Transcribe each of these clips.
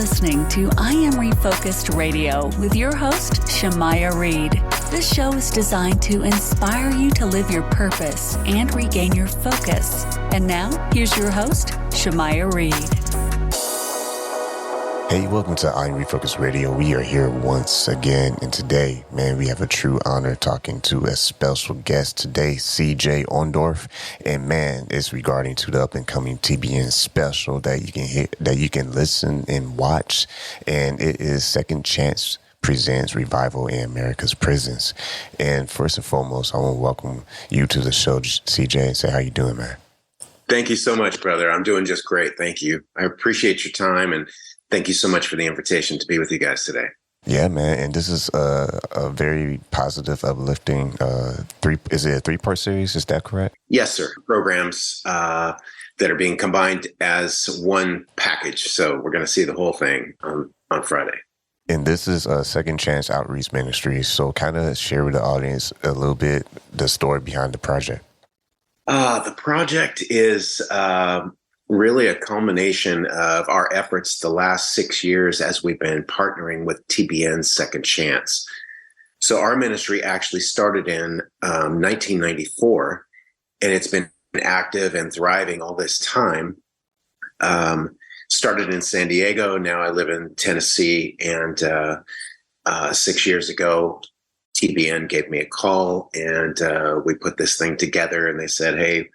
listening to I Am Refocused Radio with your host, Shamaya Reed. This show is designed to inspire you to live your purpose and regain your focus. And now, here's your host, Shamaya Reed. Hey, welcome to I Am Refocused Radio. We are here once again, and today, man, we have a true honor talking to a special guest today, CJ Orndorff, and man, it's regarding to the up and coming TBN special that you can hear, that you can listen and watch, and it is Second Chance Presents Revival in America's Prisons. And first and foremost, I want to welcome you to the show, CJ, and say how you doing, man. Thank you so much, brother. I'm doing just great. Thank you. I appreciate your time, and thank you so much for the invitation to be with you guys today. Yeah, man. And this is a very positive, uplifting, is it a 3-part series? Is that correct? Yes, sir. Programs that are being combined as one package. So we're going to see the whole thing on Friday. And this is a Second Chance Outreach Ministry. So kind of share with the audience a little bit the story behind the project. The project is really a culmination of our efforts the last 6 years as we've been partnering with TBN's Second Chance. So our ministry actually started in 1994, and it's been active and thriving all this time. Started in San Diego. Now I live in Tennessee, and 6 years ago, TBN gave me a call, and we put this thing together, and they said, hey,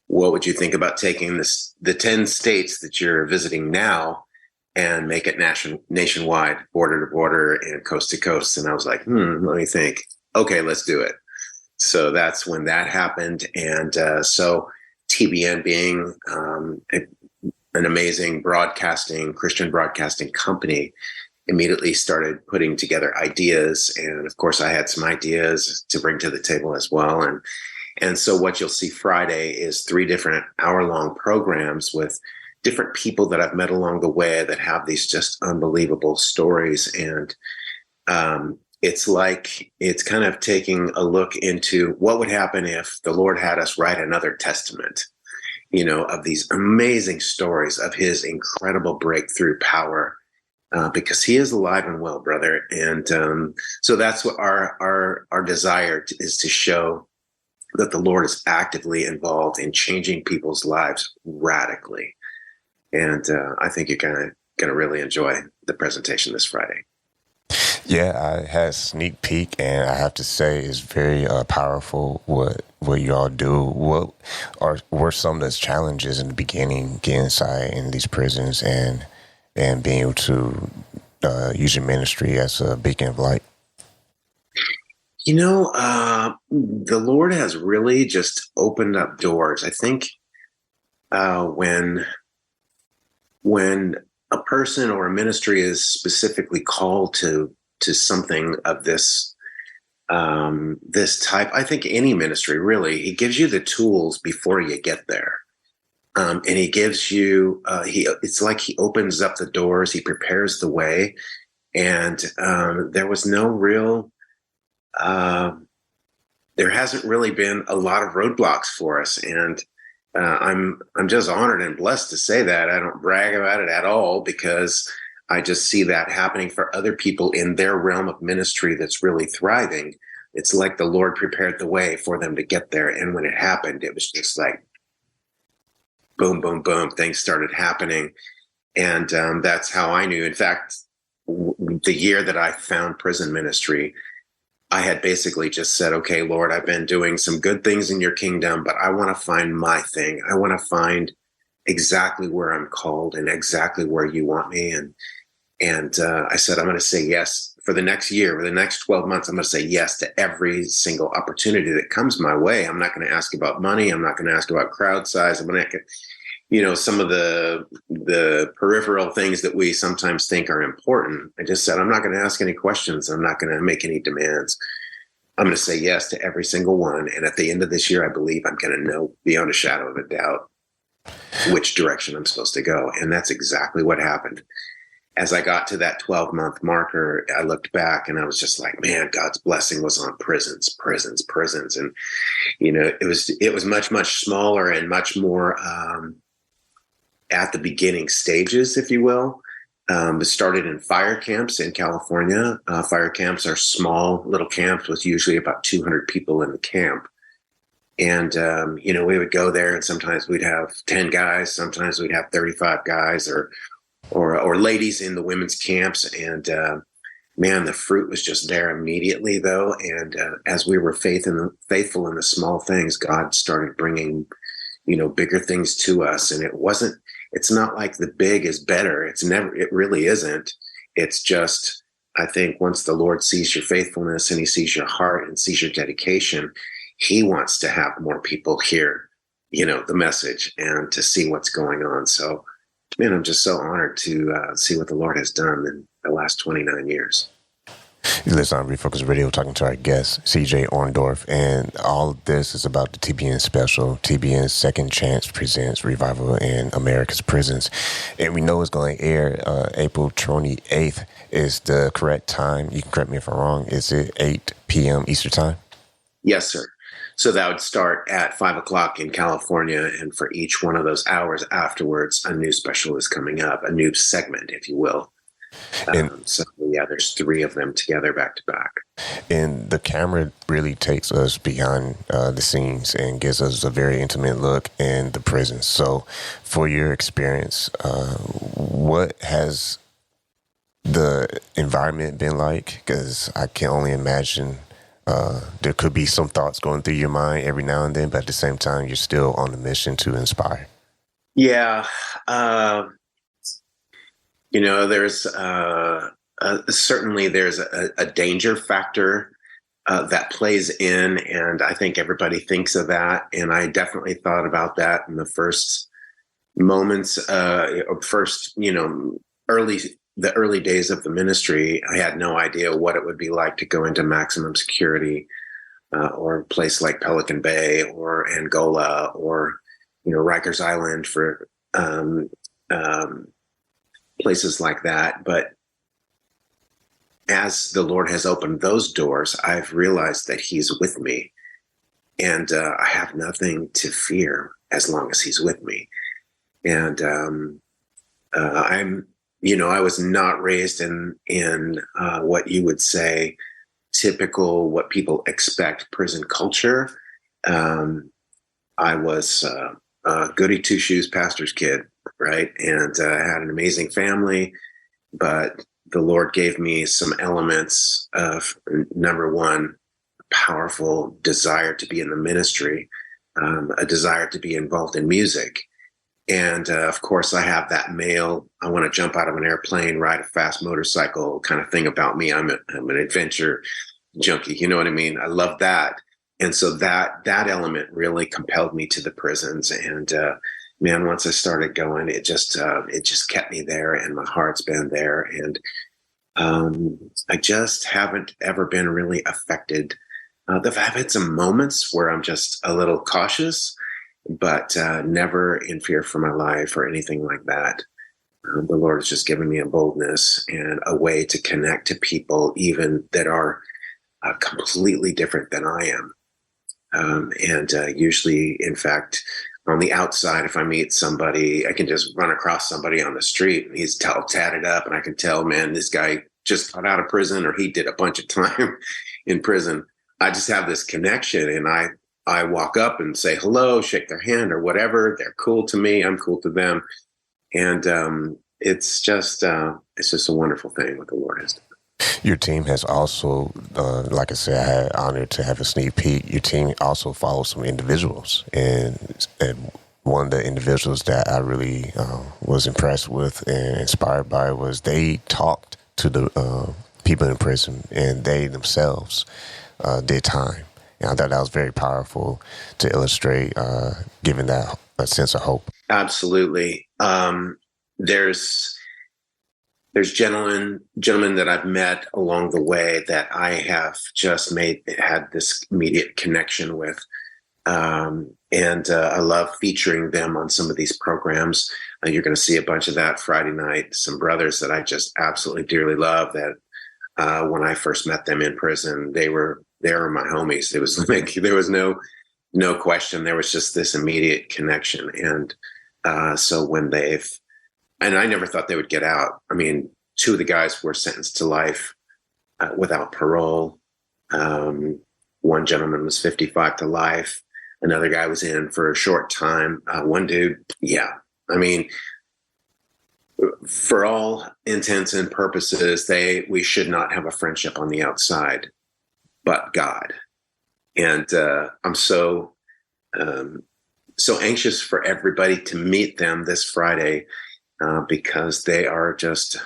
what would you think about taking the 10 states that you're visiting now and make it nationwide, border to border and coast to coast? And I was like, let me think. Okay, let's do it. So that's when that happened. And so TBN being an amazing Christian broadcasting company, immediately started putting together ideas. And of course, I had some ideas to bring to the table as well. And so what you'll see Friday is 3 different hour-long programs with different people that I've met along the way that have these just unbelievable stories. And it's kind of taking a look into what would happen if the Lord had us write another testament, of these amazing stories of his incredible breakthrough power, because he is alive and well, brother. And so that's what our desire is, to show that the Lord is actively involved in changing people's lives radically. And I think you're going to really enjoy the presentation this Friday. Yeah, I had a sneak peek, and I have to say it's very powerful what you all do. What were some of those challenges in the beginning, getting inside in these prisons and being able to use your ministry as a beacon of light? The Lord has really just opened up doors. I think when a person or a ministry is specifically called to something of this type, I think any ministry really, he gives you the tools before you get there. And he gives you, it's like he opens up the doors, he prepares the way. And there was no real, there hasn't really been a lot of roadblocks for us. And I'm just honored and blessed to say that. I don't brag about it at all, because I just see that happening for other people in their realm of ministry that's really thriving. It's like the Lord prepared the way for them to get there. And when it happened, it was just like, boom, boom, boom, things started happening. And that's how I knew. In fact, the year that I found prison ministry, I had basically just said, okay, Lord, I've been doing some good things in your kingdom, but I want to find my thing. I want to find exactly where I'm called and exactly where you want me. And I said, I'm going to say yes for the next year, for the next 12 months. I'm going to say yes to every single opportunity that comes my way. I'm not going to ask about money. I'm not going to ask about crowd size. I'm going to, some of the peripheral things that we sometimes think are important. I just said, I'm not going to ask any questions. I'm not going to make any demands. I'm going to say yes to every single one. And at the end of this year, I believe I'm going to know beyond a shadow of a doubt which direction I'm supposed to go. And that's exactly what happened. As I got to that 12-month marker, I looked back and I was just like, man, God's blessing was on prisons. And, it was much, much smaller and much more at the beginning stages, if you will. It started in fire camps in California. Fire camps are small little camps with usually about 200 people in the camp. And, we would go there and sometimes we'd have 10 guys, sometimes we'd have 35 guys or ladies in the women's camps. And, man, the fruit was just there immediately though. And, as we were faithful in the small things, God started bringing, bigger things to us. And it's not like the big is better. It really isn't. It's just, I think once the Lord sees your faithfulness and he sees your heart and sees your dedication, he wants to have more people hear, the message and to see what's going on. So, man, I'm just so honored to see what the Lord has done in the last 29 years. You listen on Refocus Radio, talking to our guest, CJ Orndorff, and all of this is about the TBN special. TBN Second Chance presents Revival in America's Prisons. And we know it's going to air April 28th is the correct time. You can correct me if I'm wrong. Is it 8 p.m. Eastern time? Yes, sir. So that would start at 5 o'clock in California. And for each one of those hours afterwards, a new special is coming up, a new segment, if you will. There's 3 of them together back to back. And the camera really takes us behind the scenes and gives us a very intimate look in the prison. So for your experience, what has the environment been like? Because I can only imagine there could be some thoughts going through your mind every now and then, but at the same time, you're still on a mission to inspire. Yeah. There's certainly there's a danger factor that plays in, and I think everybody thinks of that. And I definitely thought about that in the first moments, the early days of the ministry. I had no idea what it would be like to go into maximum security or a place like Pelican Bay or Angola or Rikers Island for places like that. But as the Lord has opened those doors, I've realized that he's with me, and I have nothing to fear as long as he's with me. And I was not raised in what you would say typical, what people expect prison culture. I was a goody two shoes pastor's kid, right? And I had an amazing family, but the Lord gave me some elements of, number one, a powerful desire to be in the ministry, a desire to be involved in music. And of course, I have that male, I want to jump out of an airplane, ride a fast motorcycle kind of thing about me. I'm an adventure junkie. You know what I mean? I love that. And so that element really compelled me to the prisons. And man, once I started going, it just kept me there, and my heart's been there. And I just haven't ever been really affected. I've had some moments where I'm just a little cautious, but never in fear for my life or anything like that. The Lord has just given me a boldness and a way to connect to people even that are completely different than I am. And usually, in fact, on the outside, if I meet somebody, I can just run across somebody on the street and he's tatted up, and I can tell, man, this guy just got out of prison, or he did a bunch of time in prison. I just have this connection, and I walk up and say hello, shake their hand or whatever. They're cool to me. I'm cool to them. And it's just a wonderful thing what the Lord has done. Your team has also, like I said, I had honored to have a sneak peek. Your team also follows some individuals, and one of the individuals that I really was impressed with and inspired by was they talked to the people in prison, and they themselves did time. And I thought that was very powerful to illustrate, giving that a sense of hope. Absolutely. There's gentlemen that I've met along the way that I have just had this immediate connection with. And I love featuring them on some of these programs. You're going to see a bunch of that Friday night. Some brothers that I just absolutely dearly love that when I first met them in prison, they were my homies. It was like, there was no question. There was just this immediate connection. And so when and I never thought they would get out. I mean, two of the guys were sentenced to life without parole. One gentleman was 55 to life. Another guy was in for a short time. One dude, yeah. I mean, for all intents and purposes, we should not have a friendship on the outside, but God. And I'm so anxious for everybody to meet them this Friday because they are just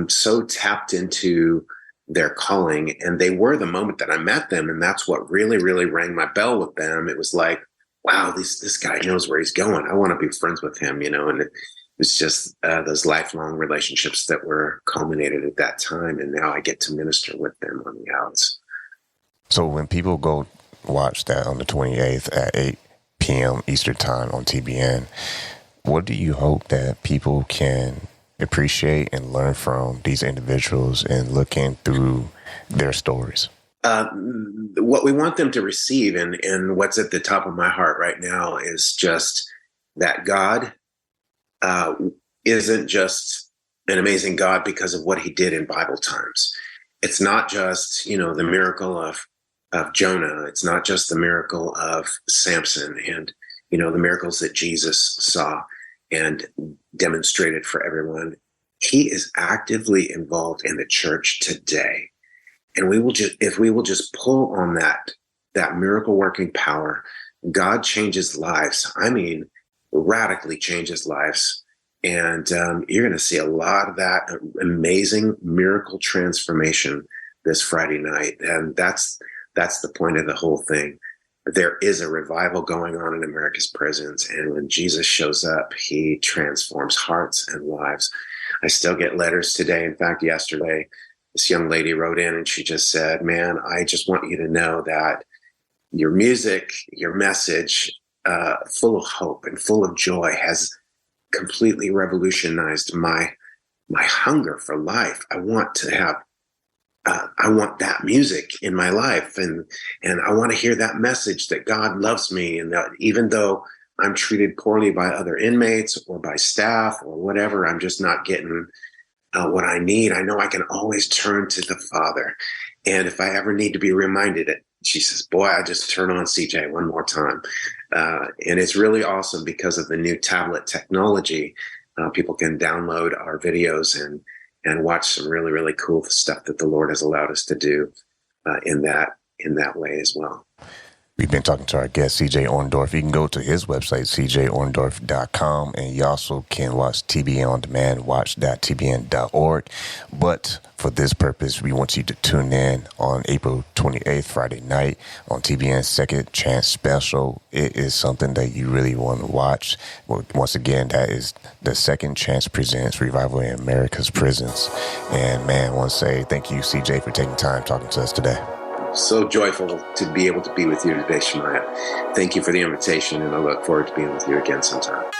so tapped into their calling. And they were the moment that I met them. And that's what really, really rang my bell with them. It was like, wow, this guy knows where he's going. I want to be friends with him, and it was just those lifelong relationships that were culminated at that time. And now I get to minister with them on the outs. So when people go watch that on the 28th at 8 p.m. Eastern time on TBN, what do you hope that people can appreciate and learn from these individuals and looking through their stories? What we want them to receive and what's at the top of my heart right now is just that God isn't just an amazing God because of what he did in Bible times. It's not just, the miracle of Jonah. It's not just the miracle of Samson and, the miracles that Jesus saw and demonstrated for everyone. He is actively involved in the church today. And if we will just pull on that miracle working power, God changes lives. I mean, radically changes lives. And you're going to see a lot of that amazing miracle transformation this Friday night. And that's the point of the whole thing. There is a revival going on in America's prisons. And when Jesus shows up, he transforms hearts and lives. I still get letters today. In fact, yesterday, this young lady wrote in and she just said, man, I just want you to know that your music, your message, full of hope and full of joy has completely revolutionized my hunger for life. I want to have I want that music in my life, and I want to hear that message that God loves me, and that even though I'm treated poorly by other inmates or by staff or whatever, I'm just not getting what I need. I know I can always turn to the Father, and if I ever need to be reminded, she says, "Boy, I just turn on CJ one more time," and it's really awesome because of the new tablet technology. People can download our videos and watch some really, really cool stuff that the Lord has allowed us to do in that way as well. We've been talking to our guest, CJ Orndorff. You can go to his website, cjorndorff.com, and you also can watch TBN on demand, watch.tbn.org. But for this purpose, we want you to tune in on April 28th, Friday night, on TBN's Second Chance Special. It is something that you really want to watch. Well, once again, that is the Second Chance Presents Revival in America's Prisons. And man, I want to say thank you, CJ, for taking time talking to us today. So joyful to be able to be with you today, Shemaiah. Thank you for the invitation, and I look forward to being with you again sometime.